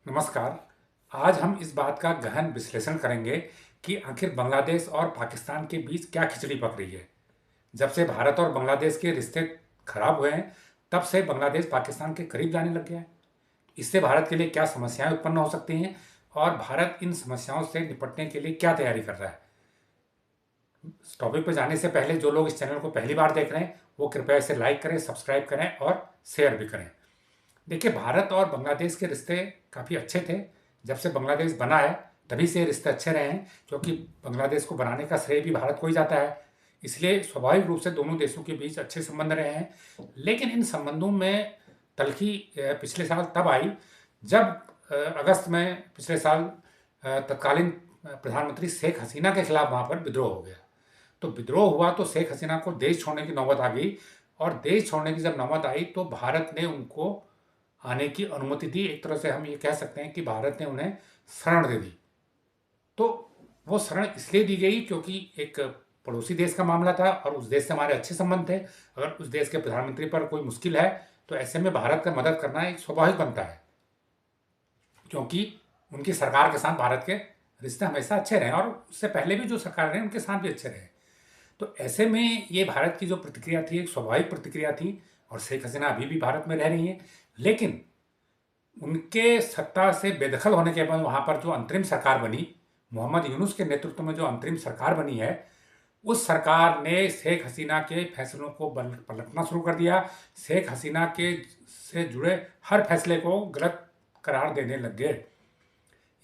नमस्कार। आज हम इस बात का गहन विश्लेषण करेंगे कि आखिर बांग्लादेश और पाकिस्तान के बीच क्या खिचड़ी पक रही है। जब से भारत और बांग्लादेश के रिश्ते खराब हुए हैं, तब से बांग्लादेश पाकिस्तान के करीब जाने लग गया है। इससे भारत के लिए क्या समस्याएं उत्पन्न हो सकती हैं और भारत इन समस्याओं से निपटने के लिए क्या तैयारी कर रहा है। इस टॉपिक पर जाने से पहले जो लोग इस चैनल को पहली बार देख रहे हैं, वो कृपया इसे लाइक करें, सब्सक्राइब करें और शेयर भी करें। देखिए, भारत और बांग्लादेश के रिश्ते काफ़ी अच्छे थे। जब से बांग्लादेश बना है तभी से रिश्ते अच्छे रहे हैं, क्योंकि बांग्लादेश को बनाने का श्रेय भी भारत को ही जाता है। इसलिए स्वाभाविक रूप से दोनों देशों के बीच अच्छे संबंध रहे हैं। लेकिन इन संबंधों में तल्खी पिछले साल तब आई जब अगस्त में पिछले साल तत्कालीन प्रधानमंत्री शेख हसीना के खिलाफ वहाँ पर विद्रोह हो गया। तो विद्रोह हुआ तो शेख हसीना को देश छोड़ने की नौबत आ गई, और देश छोड़ने की जब नौबत आई तो भारत ने उनको आने की अनुमति दी। एक तरह से हम ये कह सकते हैं कि भारत ने उन्हें शरण दे दी। तो वो शरण इसलिए दी गई क्योंकि एक पड़ोसी देश का मामला था और उस देश से हमारे अच्छे संबंध थे। अगर उस देश के प्रधानमंत्री पर कोई मुश्किल है तो ऐसे में भारत का मदद करना एक स्वाभाविक बनता है, क्योंकि उनकी सरकार के साथ भारत के रिश्ते हमेशा अच्छे रहे और उससे पहले भी जो सरकार रहे उनके साथ भी अच्छे रहे। तो ऐसे में ये भारत की जो प्रतिक्रिया थी एक स्वाभाविक प्रतिक्रिया थी, और शेख हसीना अभी भी भारत में रह रही हैं। लेकिन उनके सत्ता से बेदखल होने के बाद वहाँ पर जो अंतरिम सरकार बनी, मोहम्मद यूनुस के नेतृत्व में जो अंतरिम सरकार बनी है, उस सरकार ने शेख हसीना के फैसलों को पलटना शुरू कर दिया। शेख हसीना के से जुड़े हर फैसले को गलत करार देने लग गए।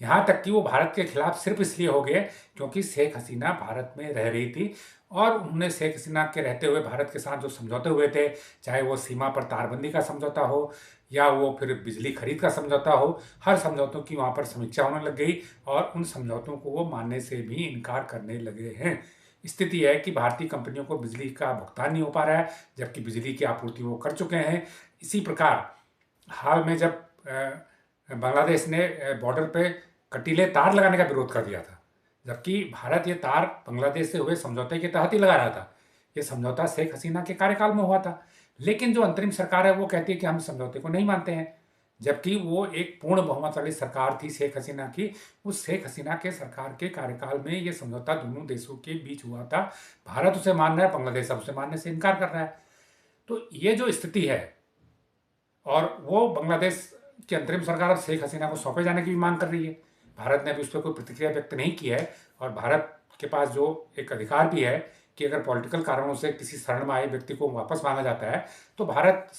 यहाँ तक कि वो भारत के खिलाफ सिर्फ इसलिए हो गए क्योंकि शेख हसीना भारत में रह रही थी, और उन्होंने शेख हसीना के रहते हुए भारत के साथ जो समझौते हुए थे, चाहे वो सीमा पर तारबंदी का समझौता हो या वो फिर बिजली खरीद का समझौता हो, हर समझौतों की वहाँ पर समीक्षा होने लग गई और उन समझौतों को वो मानने से भी इनकार करने लगे हैं। स्थिति है कि भारतीय कंपनियों को बिजली का भुगतान नहीं हो पा रहा है, जबकि बिजली की आपूर्ति वो कर चुके हैं। इसी प्रकार हाल में जब बांग्लादेश ने बॉर्डर पे कटीले तार लगाने का विरोध कर दिया था, जबकि भारत ये तार बांग्लादेश से हुए समझौते के तहत ही लगा रहा था। ये समझौता शेख हसीना के कार्यकाल में हुआ था। लेकिन जो अंतरिम सरकार है वो कहती है कि हम समझौते को नहीं मानते हैं, जबकि वो एक पूर्ण बहुमत वाली सरकार थी शेख हसीना की। उस शेख हसीना के सरकार के कार्यकाल में ये समझौता दोनों देशों के बीच हुआ था। भारत उसे मान रहा है, बांग्लादेश अब उसे मानने से इनकार कर रहा है। तो ये जो स्थिति है, और वो बांग्लादेश की अंतरिम सरकार अब शेख हसीना को सौंपे जाने की भी मांग कर रही है। भारत ने अभी उस पर कोई प्रतिक्रिया व्यक्त नहीं की है, और भारत के पास जो एक अधिकार भी है कि अगर पॉलिटिकल कारणों से किसी शरण में आए व्यक्ति को वापस मांगा जाता है तो भारत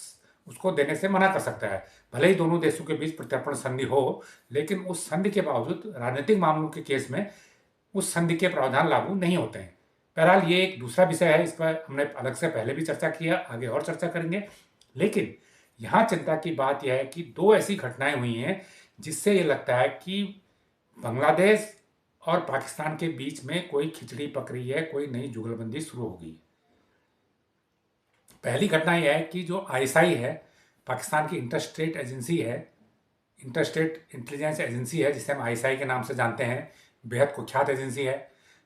उसको देने से मना कर सकता है। भले ही दोनों देशों के बीच प्रत्यर्पण संधि हो, लेकिन उस संधि के बावजूद राजनीतिक मामलों के केस में उस संधि के प्रावधान लागू नहीं होते हैं। बहरहाल ये एक दूसरा विषय है, इस पर हमने अलग से पहले भी चर्चा किया, आगे और चर्चा करेंगे। लेकिन यहाँ चिंता की बात यह है कि दो ऐसी घटनाएं हुई हैं जिससे ये लगता है कि बांग्लादेश और पाकिस्तान के बीच में कोई खिचड़ी पक रही है, कोई नई जुगलबंदी शुरू हो गई। पहली घटना यह है कि जो आईएसआई है, पाकिस्तान की इंटरस्टेट एजेंसी है, इंटरस्टेट इंटेलिजेंस एजेंसी है, जिसे हम आईएसआई के नाम से जानते हैं, बेहद कुख्यात एजेंसी है।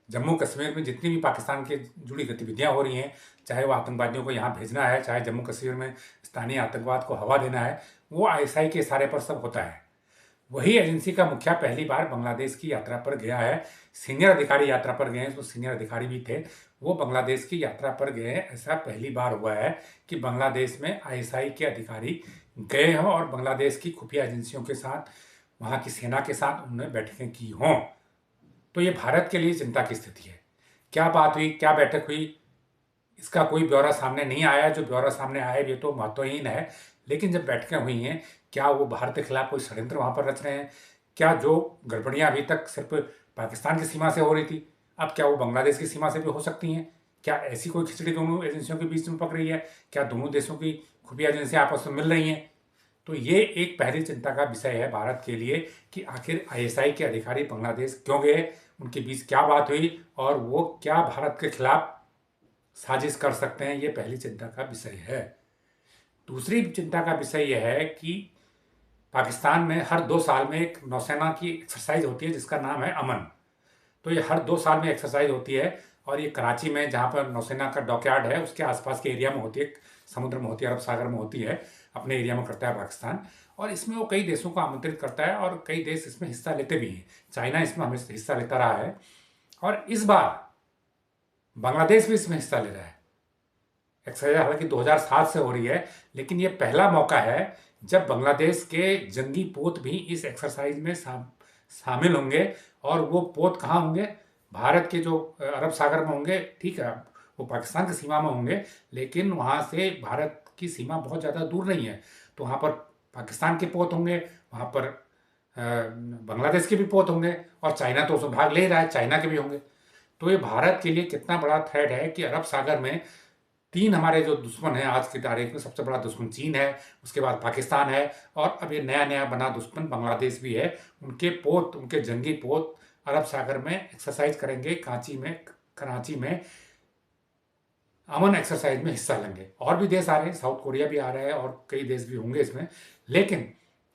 जम्मू कश्मीर में जितनी भी पाकिस्तान के जुड़ी गतिविधियां हो रही हैं, चाहे वो आतंकवादियों को यहाँ भेजना है, चाहे जम्मू कश्मीर में स्थानीय आतंकवाद को हवा देना है, वो आईएसआई के इशारे पर सब होता है। वही एजेंसी का मुखिया पहली बार बांग्लादेश की यात्रा पर गया है। सीनियर अधिकारी यात्रा पर गए हैं, तो सीनियर अधिकारी भी थे, वो बांग्लादेश की यात्रा पर गए हैं। ऐसा पहली बार हुआ है कि बांग्लादेश में आईएसआई के अधिकारी गए हों और बांग्लादेश की खुफिया एजेंसियों के साथ, वहाँ की सेना के साथ उन्होंने बैठकें की हों। तो ये भारत के लिए चिंता की स्थिति है। क्या बात हुई, क्या बैठक हुई, इसका कोई ब्यौरा सामने नहीं आया। जो ब्यौरा सामने आया ये तो महत्वहीन है। लेकिन जब बैठकें हुई हैं, क्या वो भारत के खिलाफ कोई षड्यंत्र वहाँ पर रच रहे हैं? क्या जो गड़बड़ियाँ अभी तक सिर्फ पाकिस्तान की सीमा से हो रही थी, अब क्या वो बांग्लादेश की सीमा से भी हो सकती हैं? क्या ऐसी कोई खिचड़ी दोनों एजेंसियों के बीच में पक रही है? क्या दोनों देशों की खुफिया एजेंसियाँ आपस में मिल रही हैं? तो ये एक पहली चिंता का विषय है भारत के लिए कि आखिर आईएसआई के अधिकारी बांग्लादेश क्यों गए, उनके बीच क्या बात हुई, और वो क्या भारत के खिलाफ साजिश कर सकते हैं। ये पहली चिंता का विषय है। दूसरी चिंता का विषय यह है कि पाकिस्तान में हर 2 साल में एक नौसेना की एक्सरसाइज होती है जिसका नाम है अमन। तो ये हर 2 साल में एक्सरसाइज होती है, और ये कराची में, जहाँ पर नौसेना का डॉकयार्ड है, उसके आसपास के एरिया में होती है, समुद्र में होती है, अरब सागर में होती है, अपने एरिया में करता है पाकिस्तान। और इसमें वो कई देशों को आमंत्रित करता है और कई देश इसमें हिस्सा लेते भी हैं। चाइना इसमें हमेशा हिस्सा लेता रहा है और इस बार बांग्लादेश भी इसमें हिस्सा ले रहा है। एक्सरसाइज हालांकि 2007 से हो रही है, लेकिन ये पहला मौका है जब बांग्लादेश के जंगी पोत भी इस एक्सरसाइज में शामिल होंगे। और वो पोत कहाँ होंगे? भारत के जो अरब सागर में होंगे, ठीक है, वो पाकिस्तान की सीमा में होंगे, लेकिन वहाँ से भारत की सीमा बहुत ज़्यादा दूर नहीं है। तो वहाँ पर पाकिस्तान के पोत होंगे, वहाँ पर बांग्लादेश के भी पोत होंगे, और चाइना तो उसमें भाग ले रहा है, चाइना के भी होंगे। तो ये भारत के लिए कितना बड़ा थ्रेट है कि अरब सागर में तीन हमारे जो दुश्मन हैं आज की तारीख में, सबसे बड़ा दुश्मन चीन है, उसके बाद पाकिस्तान है, और अब ये नया नया बना दुश्मन बांग्लादेश भी है। उनके पोत, उनके जंगी पोत अरब सागर में एक्सरसाइज करेंगे, कराची में अमन एक्सरसाइज में हिस्सा लेंगे। और भी देश आ रहे हैं, साउथ कोरिया भी आ रहा है और कई देश भी होंगे इसमें। लेकिन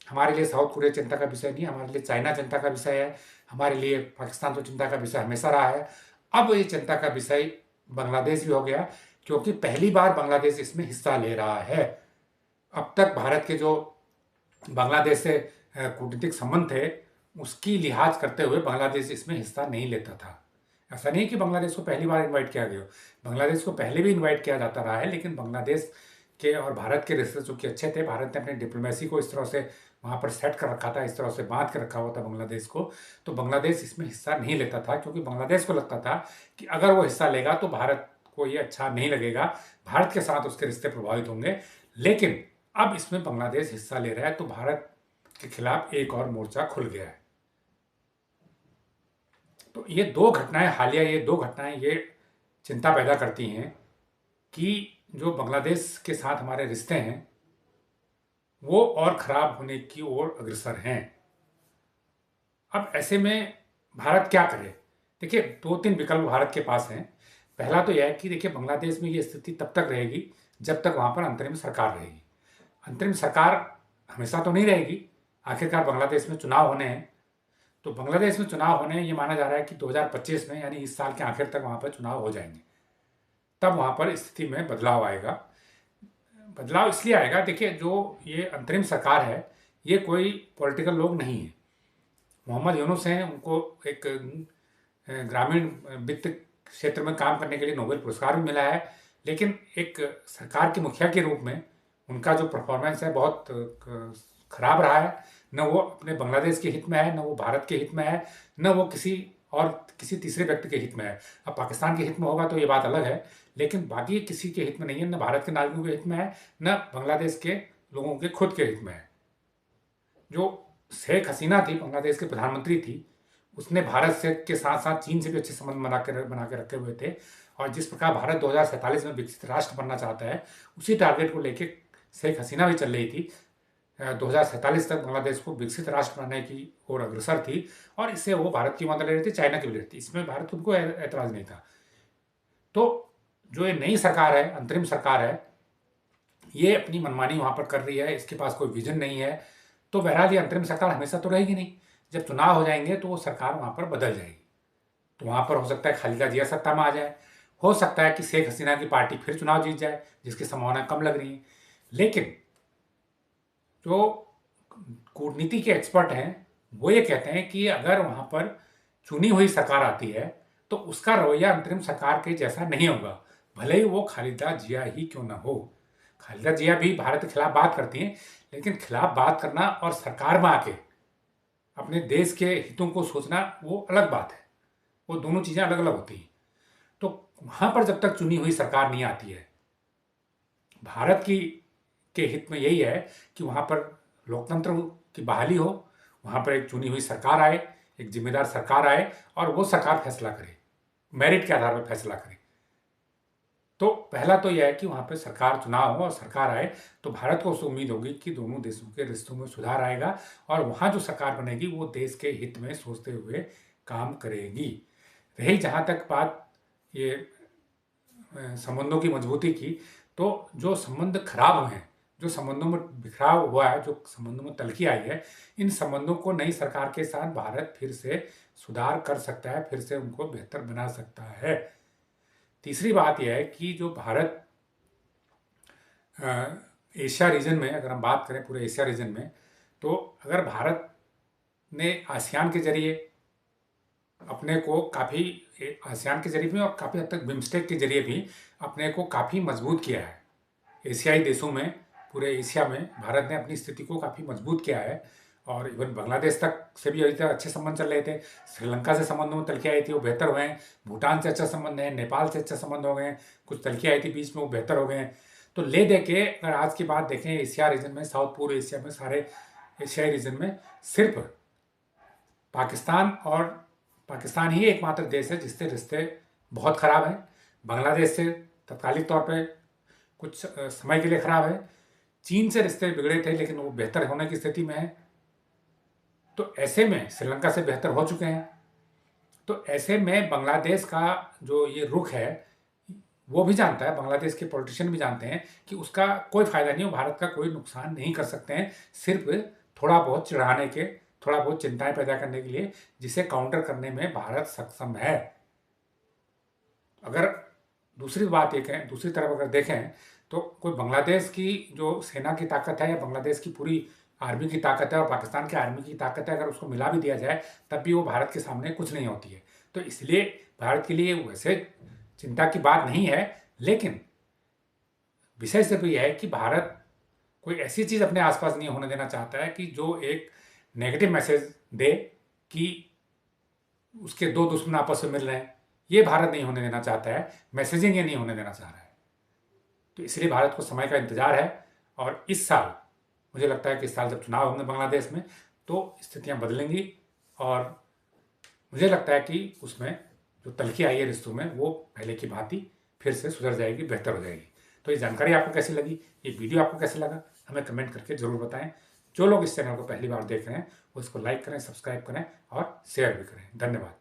हमारे लिए साउथ कोरिया चिंता का विषय नहीं, हमारे लिए चाइना चिंता का विषय है, हमारे लिए पाकिस्तान तो चिंता का विषय हमेशा रहा है। अब ये चिंता का विषय बांग्लादेश भी हो गया, क्योंकि पहली बार बांग्लादेश इसमें हिस्सा ले रहा है। अब तक भारत के जो बांग्लादेश से कूटनीतिक संबंध थे, उसकी लिहाज करते हुए बांग्लादेश इसमें हिस्सा नहीं लेता था। ऐसा नहीं कि बांग्लादेश को पहली बार इनवाइट किया गया, बांग्लादेश को पहले भी इनवाइट किया जाता रहा है, लेकिन बांग्लादेश के और भारत के रिश्ते जो कि अच्छे थे, भारत ने अपनी डिप्लोमेसी को इस तरह से वहाँ पर सेट कर रखा था, इस तरह से बांध कर रखा हुआ था बांग्लादेश को, तो बांग्लादेश इसमें हिस्सा नहीं लेता था, क्योंकि बांग्लादेश को लगता था कि अगर वो हिस्सा लेगा तो भारत को ये अच्छा नहीं लगेगा, भारत के साथ उसके रिश्ते प्रभावित होंगे। लेकिन अब इसमें बांग्लादेश हिस्सा ले रहा है, तो भारत के खिलाफ एक और मोर्चा खुल गया है। तो ये दो घटनाएं, हालिया ये दो घटनाएं, ये चिंता पैदा करती हैं कि जो बांग्लादेश के साथ हमारे रिश्ते हैं वो और खराब होने की ओर अग्रसर हैं। अब ऐसे में भारत क्या करे? देखिए, दो तीन विकल्प भारत के पास हैं। पहला तो यह है कि देखिए, बांग्लादेश में ये स्थिति तब तक रहेगी जब तक वहाँ पर अंतरिम सरकार रहेगी। अंतरिम सरकार हमेशा तो नहीं रहेगी, आखिरकार बांग्लादेश में चुनाव होने हैं। तो बांग्लादेश में चुनाव होने, ये माना जा रहा है कि 2025 में, यानी इस साल के आखिर तक वहाँ पर चुनाव हो जाएंगे। तब वहाँ पर स्थिति में बदलाव आएगा। बदलाव इसलिए आएगा, देखिए, जो ये अंतरिम सरकार है, ये कोई पॉलिटिकल लोग नहीं है। मोहम्मद यूनुस हैं, उनको एक ग्रामीण वित्त क्षेत्र में काम करने के लिए नोबेल पुरस्कार भी मिला है, लेकिन एक सरकार के मुखिया के रूप में उनका जो परफॉर्मेंस है बहुत खराब रहा है। न वो अपने बांग्लादेश के हित में है, न वो भारत के हित में है, न वो किसी तीसरे व्यक्ति के हित में है। अब पाकिस्तान के हित में होगा तो ये बात अलग है, लेकिन बाकी किसी के हित में नहीं है, न भारत के नागरिकों के हित में है, न बांग्लादेश के लोगों के खुद के हित में है। जो शेख हसीना थी, बांग्लादेश की प्रधानमंत्री थी, उसने भारत से के साथ साथ चीन से भी अच्छे संबंध बना के रखे हुए थे। और जिस प्रकार भारत 2047 में विकसित राष्ट्र बनना चाहता है, उसी टारगेट को लेके शेख हसीना भी चल रही थी। 2047 तक बांग्लादेश को विकसित राष्ट्र बनने की ओर अग्रसर थी, और इससे वो भारत की मदद ले रही थी, चाइना की भी ले रही थी, इसमें भारत को कोई ऐतराज नहीं था। तो जो ये नई सरकार है, अंतरिम सरकार है, ये अपनी मनमानी वहाँ पर कर रही है, इसके पास कोई विजन नहीं है। तो बहरहाल ये अंतरिम सरकार हमेशा तो रहेगी नहीं, जब चुनाव हो जाएंगे तो वो सरकार वहाँ पर बदल जाएगी। तो वहाँ पर हो सकता है खालिदा जिया सत्ता में आ जाए, हो सकता है कि शेख हसीना की पार्टी फिर चुनाव जीत जाए, जिसकी संभावना कम लग रही है। लेकिन जो कूटनीति के एक्सपर्ट हैं वो ये कहते हैं कि अगर वहाँ पर चुनी हुई सरकार आती है तो उसका रवैया अंतरिम सरकार के जैसा नहीं होगा, भले ही वो खालिदा जिया ही क्यों ना हो। खालिदा जिया भी भारत के खिलाफ बात करती हैं, लेकिन खिलाफ बात करना और सरकार में आके अपने देश के हितों को सोचना वो अलग बात है, वो दोनों चीज़ें अलग अलग होती हैं। तो वहाँ पर जब तक चुनी हुई सरकार नहीं आती है, भारत की के हित में यही है कि वहाँ पर लोकतंत्र की बहाली हो, वहाँ पर एक चुनी हुई सरकार आए, एक जिम्मेदार सरकार आए, और वो सरकार फैसला करे, मेरिट के आधार पर फैसला करे। तो पहला तो यह है कि वहाँ पर सरकार चुनाव हो और सरकार आए, तो भारत को उससे उम्मीद होगी कि दोनों देशों के रिश्तों में सुधार आएगा, और वहाँ जो सरकार बनेगी वो देश के हित में सोचते हुए काम करेगी। रही जहाँ तक बात ये संबंधों की मजबूती की, तो जो संबंध खराब हुए हैं, जो संबंधों में बिखराव हुआ है, जो संबंधों में तलखी आई है, इन संबंधों को नई सरकार के साथ भारत फिर से सुधार कर सकता है, फिर से उनको बेहतर बना सकता है। तीसरी बात यह है कि जो भारत एशिया रीजन में, अगर हम बात करें पूरे एशिया रीजन में, तो अगर भारत ने आसियान के जरिए अपने को काफ़ी आसियान के जरिए भी और काफ़ी हद तक बिम्स्टेक के जरिए भी अपने को काफ़ी मजबूत किया है। एशियाई देशों में, पूरे एशिया में भारत ने अपनी स्थिति को काफ़ी मजबूत किया है और इवन बांग्लादेश तक से भी अभी तक अच्छे संबंध चल रहे थे। श्रीलंका से संबंधों में तलखी आई थी, वो बेहतर हुए हैं। भूटान से अच्छा संबंध है, नेपाल से अच्छा संबंध हो गए हैं। कुछ तलखी आई थी बीच में, वो बेहतर हो गए हैं। तो ले दे के अगर आज की बात देखें, एशिया रीजन में, साउथ पूर्व एशिया में, सारे एशियाई रीजन में सिर्फ पाकिस्तान ही एकमात्र देश है जिससे रिश्ते बहुत ख़राब हैं। बांग्लादेश से तत्कालिक तौर पे कुछ समय के लिए ख़राब है। चीन से रिश्ते बिगड़े थे लेकिन वो बेहतर होने की स्थिति में है। तो ऐसे में श्रीलंका से बेहतर हो चुके हैं। तो ऐसे में बांग्लादेश का जो ये रुख है, वो भी जानता है, बांग्लादेश के पॉलिटिशियन भी जानते हैं कि उसका कोई फ़ायदा नहीं, वो भारत का कोई नुकसान नहीं कर सकते हैं, सिर्फ थोड़ा बहुत चिढ़ाने के, थोड़ा बहुत चिंताएं पैदा करने के लिए, जिसे काउंटर करने में भारत सक्षम है। अगर दूसरी तरफ अगर देखें तो कोई बांग्लादेश की जो सेना की ताकत है या बांग्लादेश की पूरी आर्मी की ताकत है और पाकिस्तान की आर्मी की ताकत है, अगर उसको मिला भी दिया जाए तब भी वो भारत के सामने कुछ नहीं होती है। तो इसलिए भारत के लिए वैसे चिंता की बात नहीं है, लेकिन विषय सिर्फ यह है कि भारत कोई ऐसी चीज़ अपने आसपास नहीं होने देना चाहता है कि जो एक नेगेटिव मैसेज दे कि उसके दो दुश्मन आपस में मिल रहे हैं। ये भारत नहीं होने देना चाहता है, मैसेजिंग ये नहीं होने देना चाह रहा है। तो इसलिए भारत को समय का इंतजार है और इस साल मुझे लगता है कि इस साल जब चुनाव होंगे बांग्लादेश में तो स्थितियां बदलेंगी और मुझे लगता है कि उसमें जो तलखी आई है रिश्तों में वो पहले की भांति फिर से सुधर जाएगी, बेहतर हो जाएगी। तो ये जानकारी आपको कैसी लगी, ये वीडियो आपको कैसे लगा, हमें कमेंट करके ज़रूर बताएं। जो लोग इस चैनल को पहली बार देख रहे हैं वो इसको लाइक करें, सब्सक्राइब करें और शेयर भी करें। धन्यवाद।